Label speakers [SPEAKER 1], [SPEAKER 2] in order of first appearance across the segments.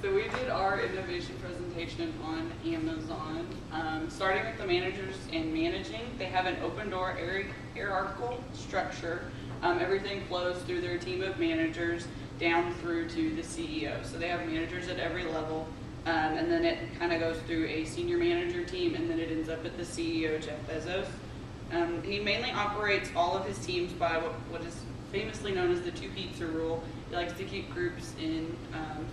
[SPEAKER 1] So we did our innovation presentation on Amazon. Starting with the managers and managing, they have an open door hierarchical structure. Everything flows through their team of managers down through to the CEO. So they have managers at every level, and then it kind of goes through a senior manager team, and then it ends up at the CEO, Jeff Bezos. He mainly operates all of his teams by what is famously known as the 2 pizza rule. He likes to keep groups in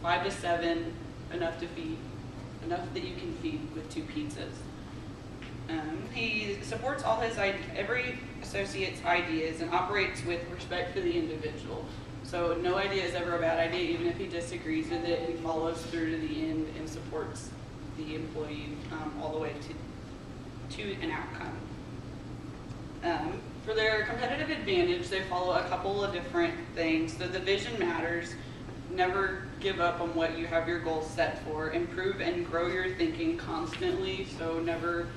[SPEAKER 1] 5 to 7, enough that you can feed with 2 pizzas. He supports every associate's ideas and operates with respect for the individual. So no idea is ever a bad idea, even if he disagrees with it. He follows through to the end and supports the employee all the way to an outcome. For their competitive advantage, they follow a couple of different things. So the vision matters. Never give up on what you have your goals set for. Improve and grow your thinking constantly. So never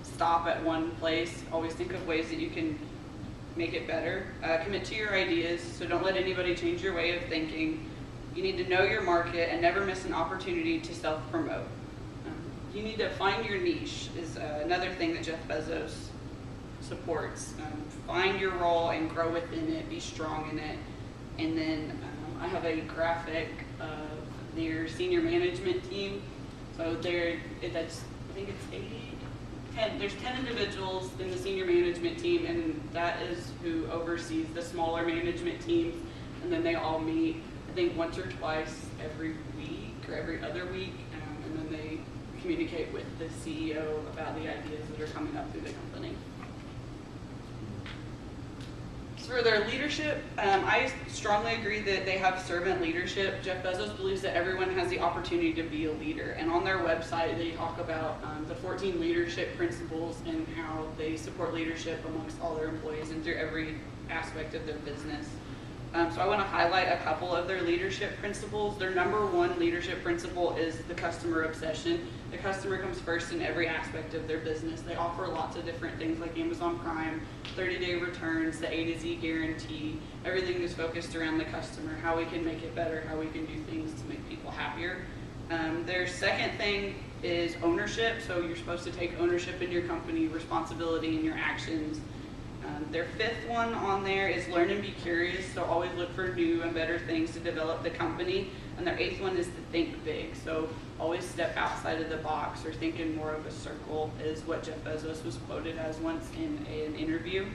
[SPEAKER 1] stop at one place. Always think of ways that you can make it better. Commit to your ideas. So don't let anybody change your way of thinking. You need to know your market and never miss an opportunity to self-promote. You need to find your niche is another thing that Jeff Bezos supports. Find your role and grow within it, be strong in it. And then I have a graphic of their senior management team. So I think it's 10, there's 10 individuals in the senior management team, and that is who oversees the smaller management teams. And then they all meet, I think, once or twice every week or every other week, and then they communicate with the CEO about the ideas that are coming up through the company. For their leadership, I strongly agree that they have servant leadership. Jeff Bezos believes that everyone has the opportunity to be a leader. And on their website, they talk about the 14 leadership principles and how they support leadership amongst all their employees and through every aspect of their business. So I want to highlight a couple of their leadership principles. Their number one leadership principle is the customer obsession. The customer comes first in every aspect of their business. They offer lots of different things like Amazon Prime, 30-day returns, the A to Z guarantee. Everything is focused around the customer, how we can make it better, how we can do things to make people happier. Their second thing is ownership. So you're supposed to take ownership in your company, responsibility in your actions. Their fifth one on there is learn and be curious, so always look for new and better things to develop the company. And their eighth one is to think big, so always step outside of the box or think in more of a circle, is what Jeff Bezos was quoted as once in an interview.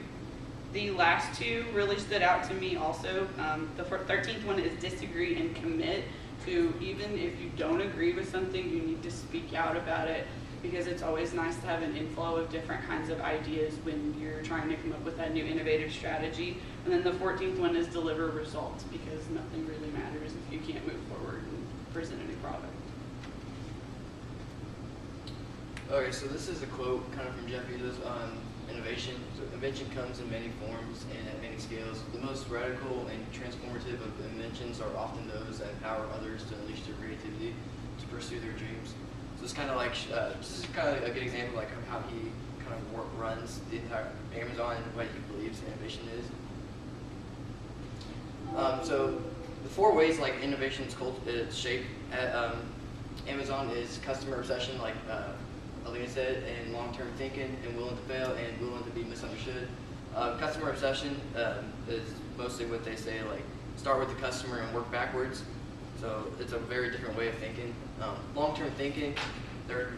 [SPEAKER 1] The last two really stood out to me also. The 13th one is disagree and commit. To even if you don't agree with something, you need to speak out about it, because it's always nice to have an inflow of different kinds of ideas when you're trying to come up with that new innovative strategy. And then the 14th one is deliver results, because nothing really matters if you can't move forward and present a new product.
[SPEAKER 2] Okay, so this is a quote kind of from Jeff Bezos on innovation. So invention comes in many forms and at many scales. The most radical and transformative of inventions are often those that empower others to unleash their creativity to pursue their dreams. So it's kind of like, this is kind of a good example like of how he kind of runs the entire Amazon and what he believes innovation is. So the 4 ways like innovation's shaped at Amazon is customer obsession, like Aleena said, and long-term thinking, and willing to fail, and willing to be misunderstood. Customer obsession is mostly what they say, like start with the customer and work backwards. So it's a very different way of thinking. Long-term thinking, they're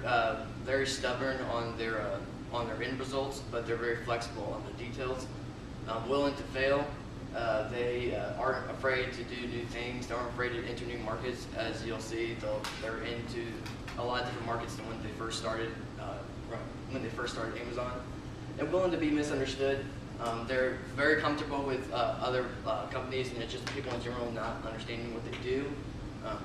[SPEAKER 2] very stubborn on their end results, but they're very flexible on the details. Willing to fail, they aren't afraid to do new things. They aren't afraid to enter new markets. As you'll see, they're into a lot of different markets than when they first started Amazon. And willing to be misunderstood. They're very comfortable with other companies, and it's just people in general not understanding what they do.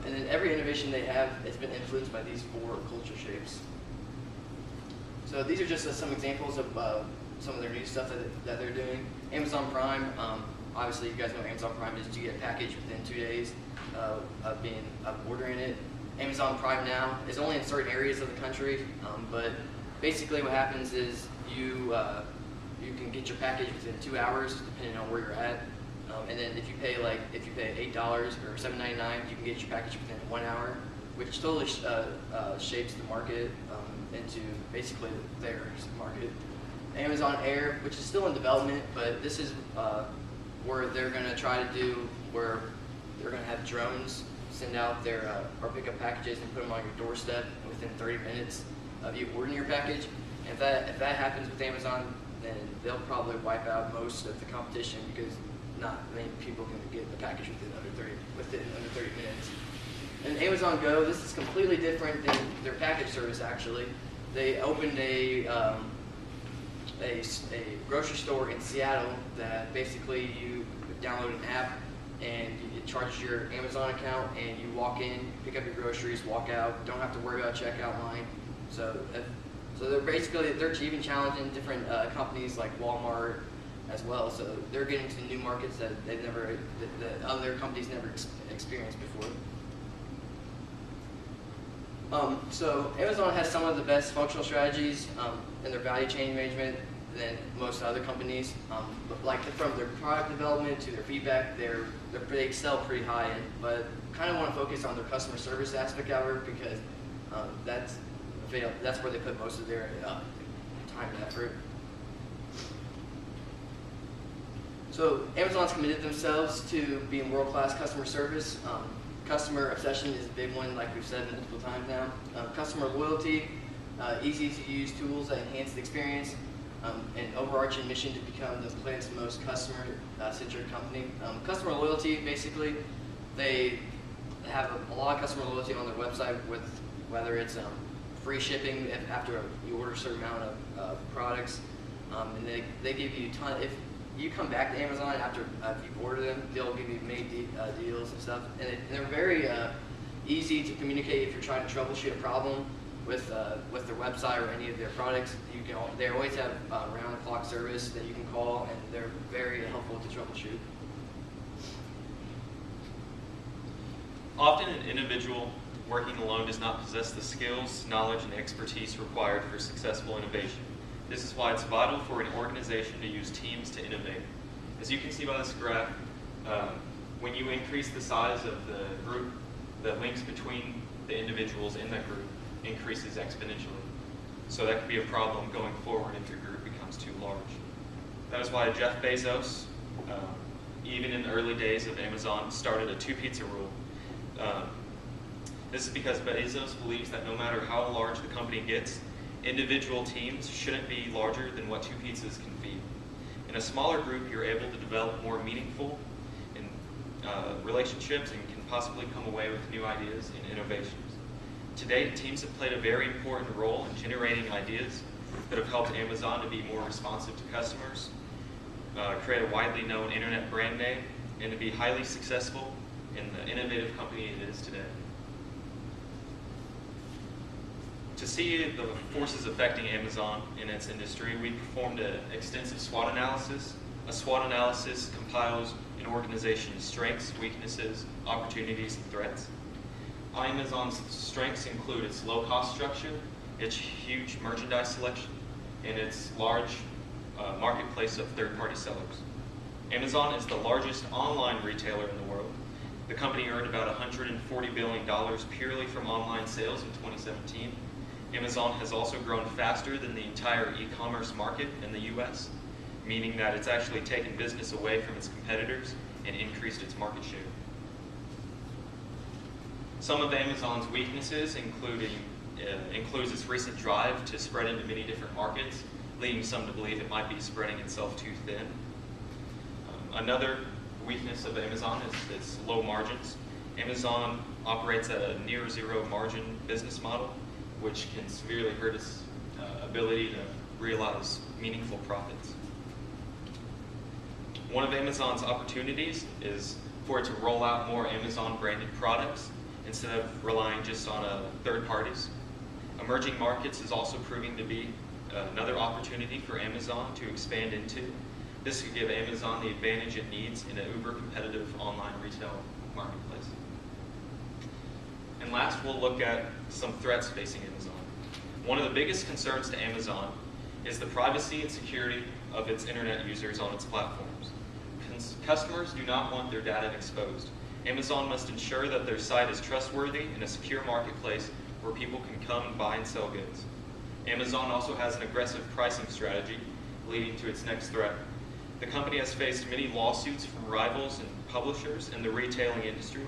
[SPEAKER 2] And then every innovation they have, it's been influenced by these 4 culture shapes. So these are just some examples of some of their new stuff that they're doing. Amazon Prime, obviously you guys know what Amazon Prime is. You get a package within 2 days of ordering it. Amazon Prime now is only in certain areas of the country, but basically what happens is you can get your package within 2 hours, depending on where you're at. And then if you pay $8 or $7.99, you can get your package within 1 hour, which totally shapes the market into basically their market. Amazon Air, which is still in development, but this is where they're going to try to do where they're going to have drones send out their or pick up packages and put them on your doorstep within 30 minutes of you ordering your package. And if that happens with Amazon, then they'll probably wipe out most of the competition because not many people can get the package within under 30 minutes. And Amazon Go, this is completely different than their package service. Actually, they opened a grocery store in Seattle that basically you download an app and it charges your Amazon account, and you walk in, pick up your groceries, walk out, don't have to worry about checkout line. So they're even challenging different companies like Walmart as well. So they're getting to new markets that that other companies never experienced before. So Amazon has some of the best functional strategies in their value chain management than most other companies. Like from their product development to their feedback, they excel pretty high in. But kind of want to focus on their customer service aspect of it because that's where they put most of their time and effort. So Amazon's committed themselves to being world-class customer service. Customer obsession is a big one, like we've said multiple times now. Customer loyalty, easy-to-use tools that enhance the experience, an overarching mission to become the planet's most customer-centered company. Customer loyalty, basically, they have a lot of customer loyalty on their website, with whether it's free shipping after you order a certain amount of products, and they give you a ton. If you come back to Amazon after you've ordered them, they'll give you many deals and stuff. And they're very easy to communicate if you're trying to troubleshoot a problem with their website or any of their products. They always have round-the-clock service that you can call, and they're very helpful to troubleshoot.
[SPEAKER 3] Often an individual working alone does not possess the skills, knowledge, and expertise required for successful innovation. This is why it's vital for an organization to use teams to innovate. As you can see by this graph, when you increase the size of the group, the links between the individuals in that group increases exponentially. So that could be a problem going forward if your group becomes too large. That is why Jeff Bezos, even in the early days of Amazon, started a 2-pizza rule. This is because Bezos believes that no matter how large the company gets, individual teams shouldn't be larger than what 2 pizzas can feed. In a smaller group, you're able to develop more meaningful relationships and can possibly come away with new ideas and innovations. To date, teams have played a very important role in generating ideas that have helped Amazon to be more responsive to customers, create a widely known internet brand name, and to be highly successful in the innovative company it is today. To see the forces affecting Amazon in its industry, we performed an extensive SWOT analysis. A SWOT analysis compiles an organization's strengths, weaknesses, opportunities, and threats. Amazon's strengths include its low-cost structure, its huge merchandise selection, and its large marketplace of third-party sellers. Amazon is the largest online retailer in the world. The company earned about $140 billion purely from online sales in 2017. Amazon has also grown faster than the entire e-commerce market in the US, meaning that it's actually taken business away from its competitors and increased its market share. Some of Amazon's weaknesses includes its recent drive to spread into many different markets, leading some to believe it might be spreading itself too thin. Another weakness of Amazon is its low margins. Amazon operates at a near zero margin business model, which can severely hurt its ability to realize meaningful profits. One of Amazon's opportunities is for it to roll out more Amazon-branded products instead of relying just on third parties. Emerging markets is also proving to be another opportunity for Amazon to expand into. This could give Amazon the advantage it needs in an uber-competitive online retail marketplace. And last, we'll look at some threats facing Amazon. One of the biggest concerns to Amazon is the privacy and security of its internet users on its platforms. Customers do not want their data exposed. Amazon must ensure that their site is trustworthy and a secure marketplace where people can come and buy and sell goods. Amazon also has an aggressive pricing strategy leading to its next threat. The company has faced many lawsuits from rivals and publishers in the retailing industry.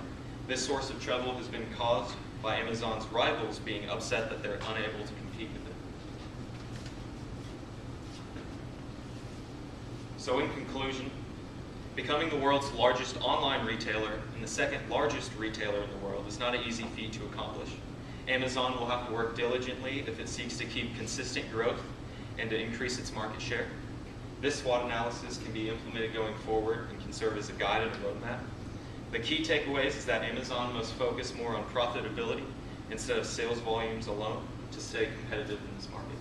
[SPEAKER 3] This source of trouble has been caused by Amazon's rivals being upset that they're unable to compete with it. So in conclusion, becoming the world's largest online retailer and the second largest retailer in the world is not an easy feat to accomplish. Amazon will have to work diligently if it seeks to keep consistent growth and to increase its market share. This SWOT analysis can be implemented going forward and can serve as a guide and a roadmap. The key takeaways is that Amazon must focus more on profitability instead of sales volumes alone to stay competitive in this market.